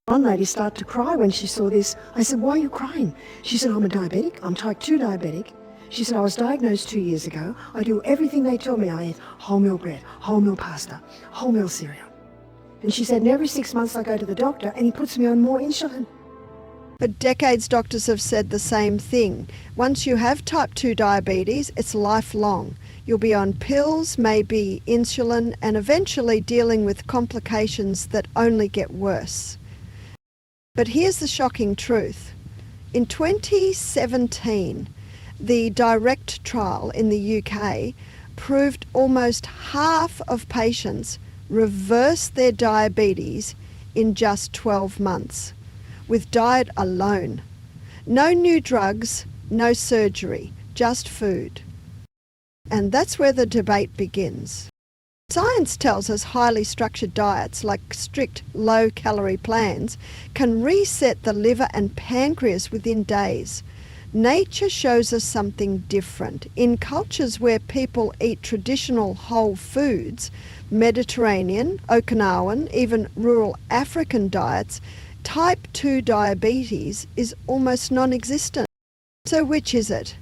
One lady started to cry when she saw this. I said, "Why are you crying?" She said, "I'm a diabetic. I'm type 2 diabetic." She said, "I was diagnosed 2 years ago. I do everything they tell me. I eat wholemeal bread, wholemeal pasta, wholemeal cereal." And she said, "And every 6 months I go to the doctor and he puts me on more insulin." For decades, doctors have said the same thing. Once you have type 2 diabetes, it's lifelong. You'll be on pills, maybe insulin, and eventually dealing with complications that only get worse. But here's the shocking truth. In 2017, the DIRECT trial in the UK proved almost half of patients reversed their diabetes in just 12 months, with diet alone. No new drugs, no surgery, just food. And that's where the debate begins. Science tells us highly structured diets, like strict low-calorie plans, can reset the liver and pancreas within days. Nature shows us something different. In cultures where people eat traditional whole foods, Mediterranean, Okinawan, even rural African diets, type 2 diabetes is almost non-existent. So which is it?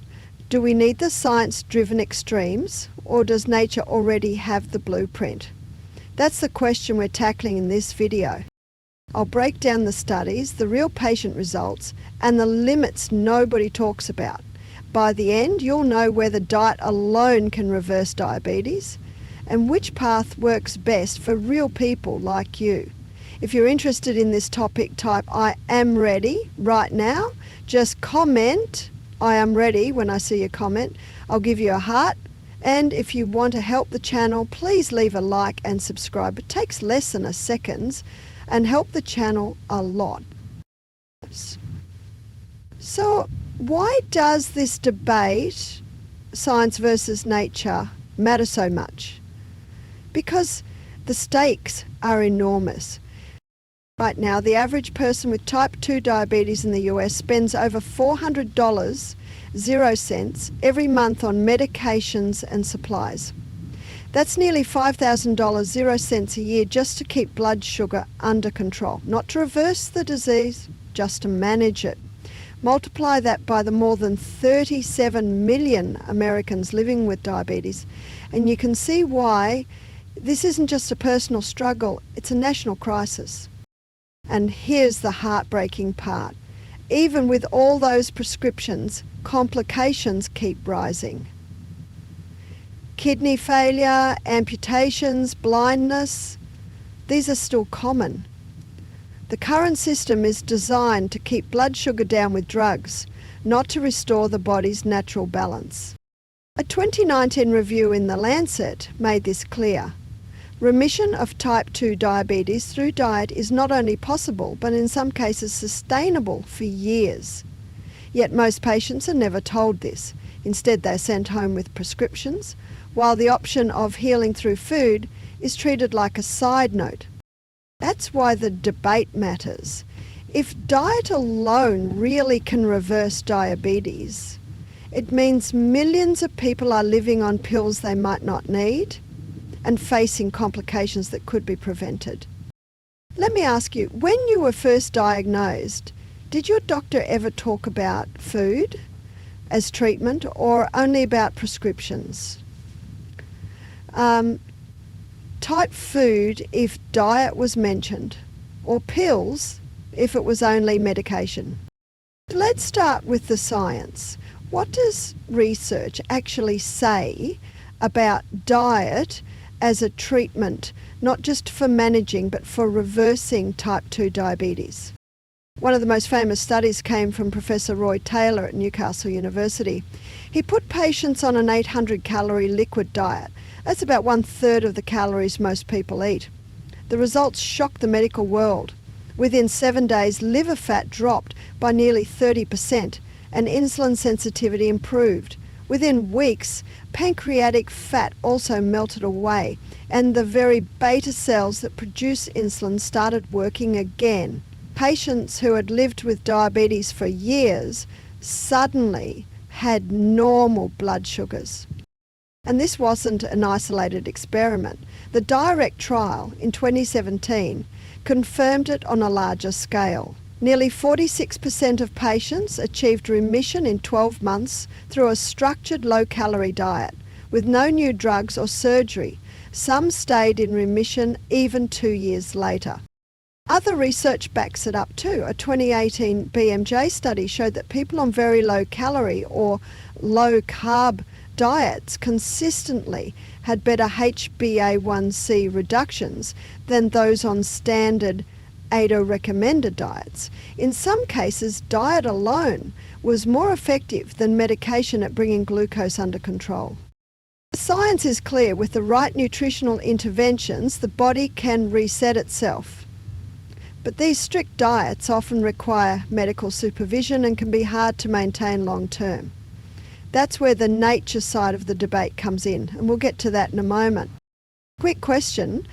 Do we need the science-driven extremes, or does nature already have the blueprint? That's the question we're tackling in this video. I'll break down the studies, the real patient results, and the limits nobody talks about. By the end, you'll know whether diet alone can reverse diabetes, and which path works best for real people like you. If you're interested in this topic, type "I am ready" right now. Just comment "I am ready" when I see your comment. I'll give you a heart. And if you want to help the channel, please leave a like and subscribe. It takes less than a second and help the channel a lot. So why does this debate, science versus nature, matter so much? Because the stakes are enormous. Right now, the average person with type 2 diabetes in the US spends over $400, 0 cents, every month on medications and supplies. That's nearly $5,000, 0 cents a year just to keep blood sugar under control. Not to reverse the disease, just to manage it. Multiply that by the more than 37 million Americans living with diabetes, and you can see why this isn't just a personal struggle, it's a national crisis. And here's the heartbreaking part. Even with all those prescriptions, complications keep rising. Kidney failure, amputations, blindness, these are still common. The current system is designed to keep blood sugar down with drugs, not to restore the body's natural balance. A 2019 review in The Lancet made this clear. Remission of type 2 diabetes through diet is not only possible, but in some cases sustainable for years. Yet most patients are never told this. Instead, they're sent home with prescriptions, while the option of healing through food is treated like a side note. That's why the debate matters. If diet alone really can reverse diabetes, it means millions of people are living on pills they might not need and facing complications that could be prevented. Let me ask you, when you were first diagnosed, did your doctor ever talk about food as treatment or only about prescriptions? Type food if diet was mentioned, or pills if it was only medication. Let's start with the science. What does research actually say about diet as a treatment, not just for managing but for reversing type 2 diabetes? One of the most famous studies came from Professor Roy Taylor at Newcastle University. He put patients on an 800-calorie liquid diet. That's about 1/3 of the calories most people eat. The results shocked the medical world. Within 7 days, liver fat dropped by nearly 30% and insulin sensitivity improved. Within weeks, pancreatic fat also melted away, and the very beta cells that produce insulin started working again. Patients who had lived with diabetes for years suddenly had normal blood sugars. And this wasn't an isolated experiment. The DIRECT trial in 2017 confirmed it on a larger scale. Nearly 46% of patients achieved remission in 12 months through a structured low-calorie diet, with no new drugs or surgery. Some stayed in remission even 2 years later. Other research backs it up too. A 2018 BMJ study showed that people on very low-calorie or low-carb diets consistently had better HbA1c reductions than those on standard ADO recommended diets. In some cases, diet alone was more effective than medication at bringing glucose under control. The science is clear. With the right nutritional interventions, the body can reset itself. But these strict diets often require medical supervision and can be hard to maintain long term. That's where the nature side of the debate comes in, and we'll get to that in a moment. Quick question: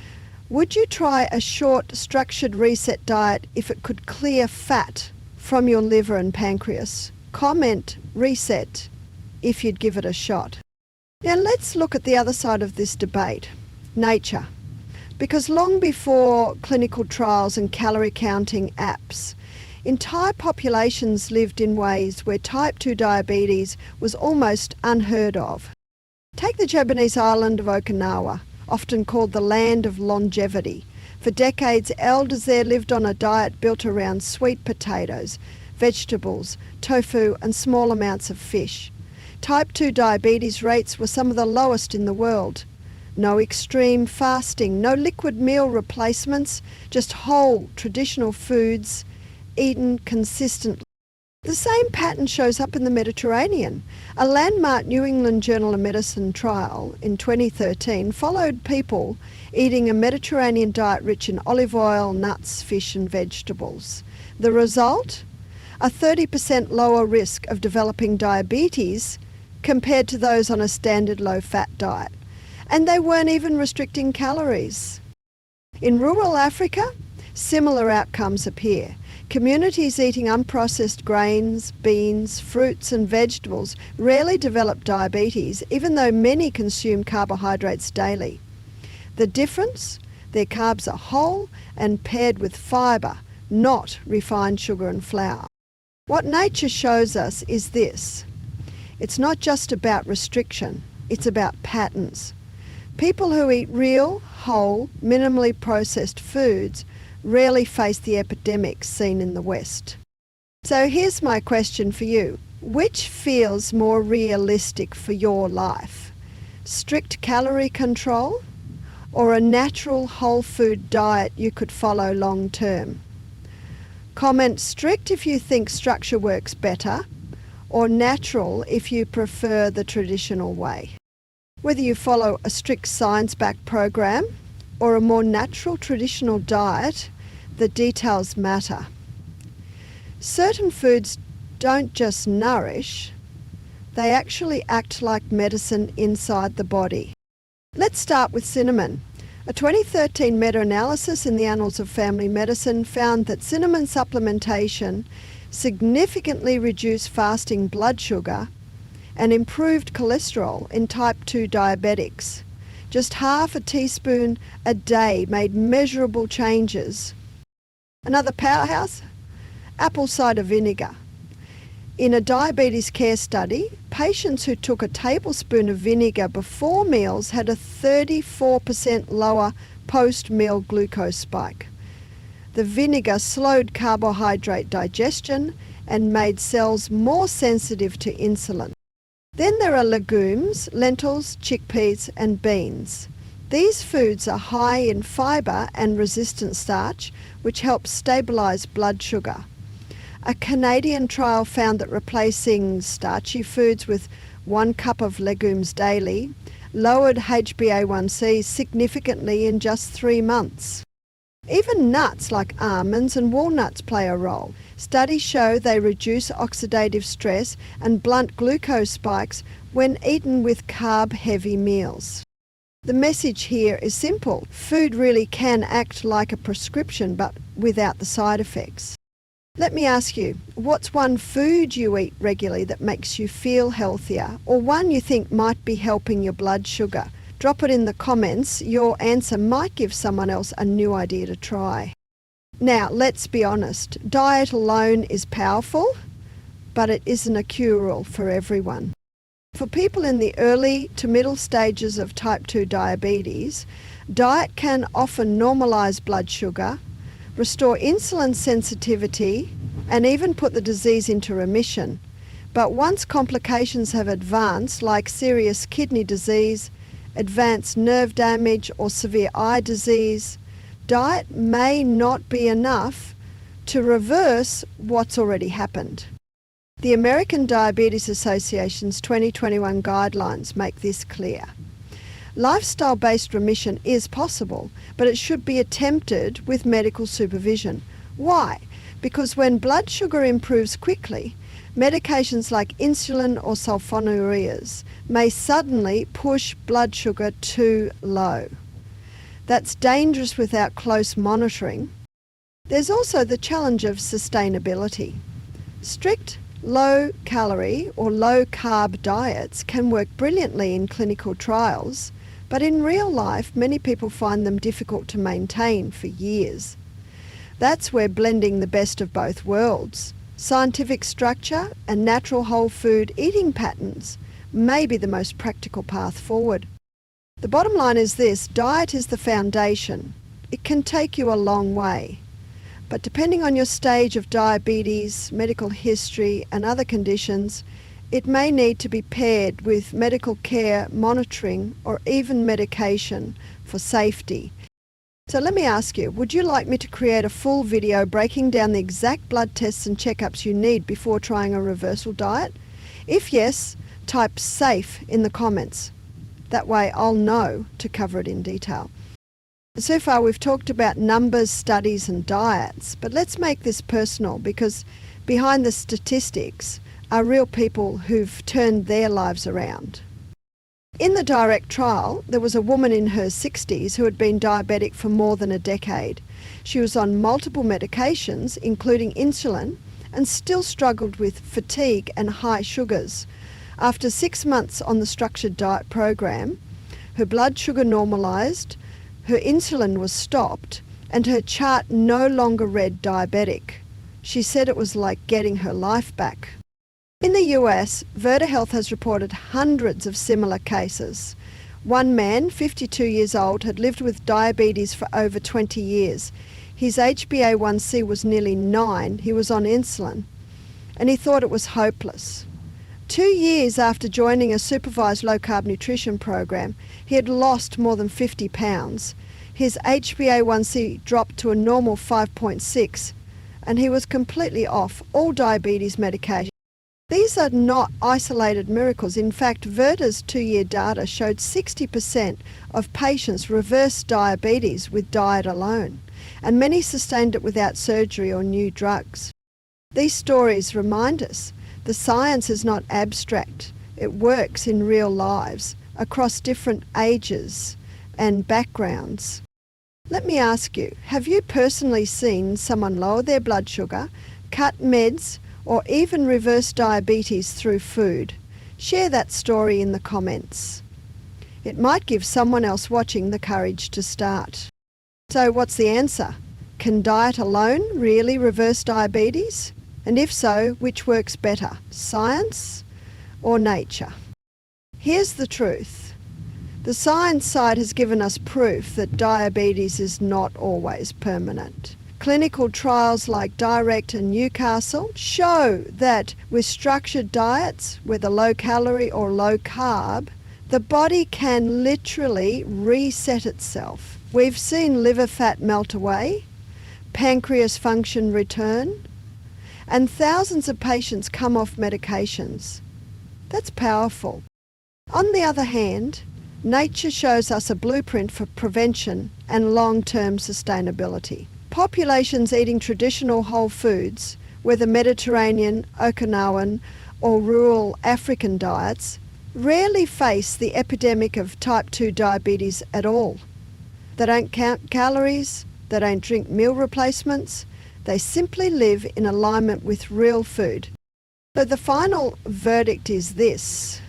would you try a short, structured reset diet if it could clear fat from your liver and pancreas? Comment reset if you'd give it a shot. Now let's look at the other side of this debate, nature. Because long before clinical trials and calorie counting apps, entire populations lived in ways where type 2 diabetes was almost unheard of. Take the Japanese island of Okinawa, often called the land of longevity. For decades, elders there lived on a diet built around sweet potatoes, vegetables, tofu, and small amounts of fish. Type 2 diabetes rates were some of the lowest in the world. No extreme fasting, no liquid meal replacements, just whole traditional foods eaten consistently. The same pattern shows up in the Mediterranean. A landmark New England Journal of Medicine trial in 2013 followed people eating a Mediterranean diet rich in olive oil, nuts, fish and vegetables. The result? A 30% lower risk of developing diabetes compared to those on a standard low-fat diet. And they weren't even restricting calories. In rural Africa, similar outcomes appear. Communities eating unprocessed grains, beans, fruits and vegetables rarely develop diabetes, even though many consume carbohydrates daily. The difference? Their carbs are whole and paired with fibre, not refined sugar and flour. What nature shows us is this: it's not just about restriction, it's about patterns. People who eat real, whole, minimally processed foods rarely face the epidemics seen in the West. So here's my question for you. Which feels more realistic for your life? Strict calorie control or a natural whole food diet you could follow long term? Comment strict if you think structure works better, or natural if you prefer the traditional way. Whether you follow a strict science-backed program or a more natural traditional diet, the details matter. Certain foods don't just nourish, they actually act like medicine inside the body. Let's start with cinnamon. A 2013 meta-analysis in the Annals of Family Medicine found that cinnamon supplementation significantly reduced fasting blood sugar and improved cholesterol in type 2 diabetics. Just half a teaspoon a day made measurable changes. Another powerhouse? Apple cider vinegar. In a diabetes care study, patients who took a tablespoon of vinegar before meals had a 34% lower post-meal glucose spike. The vinegar slowed carbohydrate digestion and made cells more sensitive to insulin. Then there are legumes, lentils, chickpeas and beans. These foods are high in fibre and resistant starch, which helps stabilise blood sugar. A Canadian trial found that replacing starchy foods with 1 cup of legumes daily lowered HbA1c significantly in just 3 months. Even nuts like almonds and walnuts play a role. Studies show they reduce oxidative stress and blunt glucose spikes when eaten with carb-heavy meals. The message here is simple. Food really can act like a prescription, but without the side effects. Let me ask you, what's one food you eat regularly that makes you feel healthier, or one you think might be helping your blood sugar? Drop it in the comments. Your answer might give someone else a new idea to try. Now, let's be honest. Diet alone is powerful, but it isn't a cure-all for everyone. For people in the early to middle stages of type 2 diabetes, diet can often normalise blood sugar, restore insulin sensitivity, and even put the disease into remission. But once complications have advanced, like serious kidney disease, advanced nerve damage, or severe eye disease, diet may not be enough to reverse what's already happened. The American Diabetes Association's 2021 guidelines make this clear. Lifestyle-based remission is possible, but it should be attempted with medical supervision. Why? Because when blood sugar improves quickly, medications like insulin or sulfonylureas may suddenly push blood sugar too low. That's dangerous without close monitoring. There's also the challenge of sustainability. Strict low-calorie or low-carb diets can work brilliantly in clinical trials, but in real life, many people find them difficult to maintain for years. That's where blending the best of both worlds, scientific structure and natural whole food eating patterns, may be the most practical path forward. The bottom line is this: diet is the foundation. It can take you a long way. But depending on your stage of diabetes, medical history, and other conditions, it may need to be paired with medical care, monitoring, or even medication for safety. So let me ask you, would you like me to create a full video breaking down the exact blood tests and checkups you need before trying a reversal diet? If yes, type SAFE in the comments. That way I'll know to cover it in detail. So far we've talked about numbers, studies and diets, but let's make this personal, because behind the statistics are real people who've turned their lives around. In the direct trial, there was a woman in her 60s who had been diabetic for more than a decade. She was on multiple medications, including insulin, and still struggled with fatigue and high sugars. After 6 months on the structured diet program, her blood sugar normalised, her insulin was stopped, and her chart no longer read diabetic. She said it was like getting her life back. In the US, Virta Health has reported hundreds of similar cases. One man, 52 years old, had lived with diabetes for over 20 years. His HbA1c was nearly 9. He was on insulin, and he thought it was hopeless. 2 years after joining a supervised low-carb nutrition program, he had lost more than 50 pounds. His HbA1c dropped to a normal 5.6, and he was completely off all diabetes medication. These are not isolated miracles. In fact, Virta's 2-year data showed 60% of patients reversed diabetes with diet alone, and many sustained it without surgery or new drugs. These stories remind us the science is not abstract. It works in real lives across different ages and backgrounds. Let me ask you, have you personally seen someone lower their blood sugar, cut meds, or even reverse diabetes through food? Share that story in the comments. It might give someone else watching the courage to start. So what's the answer? Can diet alone really reverse diabetes? And if so, which works better, science or nature? Here's the truth. The science side has given us proof that diabetes is not always permanent. Clinical trials like Direct and Newcastle show that with structured diets, whether low calorie or low carb, the body can literally reset itself. We've seen liver fat melt away, pancreas function return, and thousands of patients come off medications. That's powerful. On the other hand, nature shows us a blueprint for prevention and long-term sustainability. Populations eating traditional whole foods, whether Mediterranean, Okinawan, or rural African diets, rarely face the epidemic of type 2 diabetes at all. They don't count calories, they don't drink meal replacements, they simply live in alignment with real food. So the final verdict is this: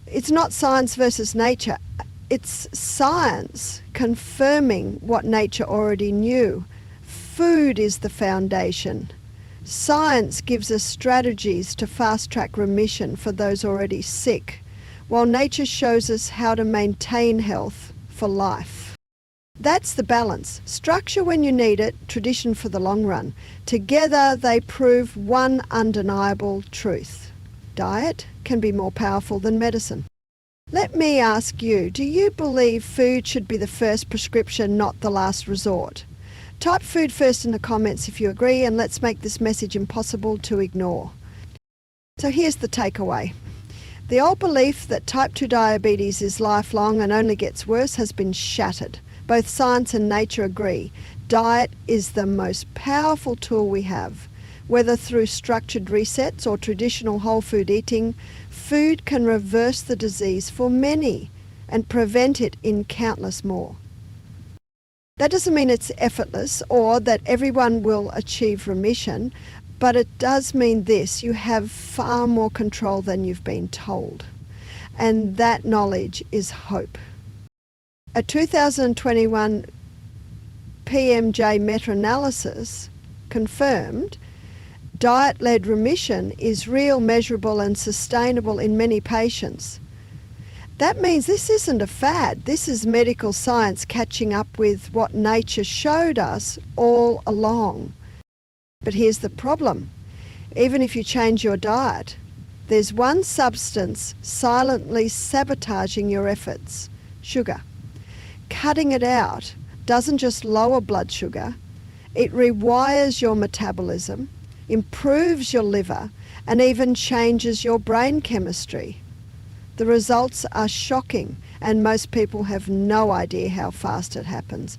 it's not science versus nature, it's science confirming what nature already knew. Food is the foundation. Science gives us strategies to fast-track remission for those already sick, while nature shows us how to maintain health for life. That's the balance. Structure when you need it, tradition for the long run. Together they prove one undeniable truth. Diet can be more powerful than medicine. Let me ask you, do you believe food should be the first prescription, not the last resort? Type food first in the comments if you agree, and let's make this message impossible to ignore. So here's the takeaway. The old belief that type 2 diabetes is lifelong and only gets worse has been shattered. Both science and nature agree. Diet is the most powerful tool we have. Whether through structured resets or traditional whole food eating, food can reverse the disease for many and prevent it in countless more. That doesn't mean it's effortless or that everyone will achieve remission, but it does mean this: you have far more control than you've been told. And that knowledge is hope. A 2021 PMJ meta-analysis confirmed diet-led remission is real, measurable and sustainable in many patients. That means this isn't a fad. This is medical science catching up with what nature showed us all along. But here's the problem. Even if you change your diet, there's one substance silently sabotaging your efforts: sugar. Cutting it out doesn't just lower blood sugar, it rewires your metabolism, improves your liver, and even changes your brain chemistry. The results are shocking, and most people have no idea how fast it happens.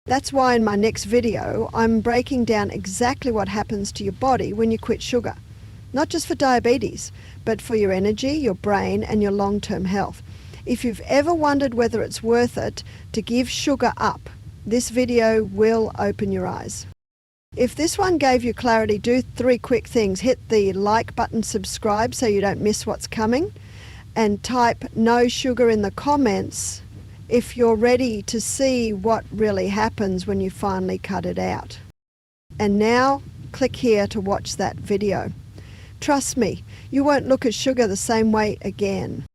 That's why in my next video, I'm breaking down exactly what happens to your body when you quit sugar. Not just for diabetes, but for your energy, your brain, and your long-term health. If you've ever wondered whether it's worth it to give sugar up, this video will open your eyes. If this one gave you clarity, do 3 quick things. Hit the like button, subscribe so you don't miss what's coming, and type no sugar in the comments if you're ready to see what really happens when you finally cut it out. And now click here to watch that video. Trust me, you won't look at sugar the same way again.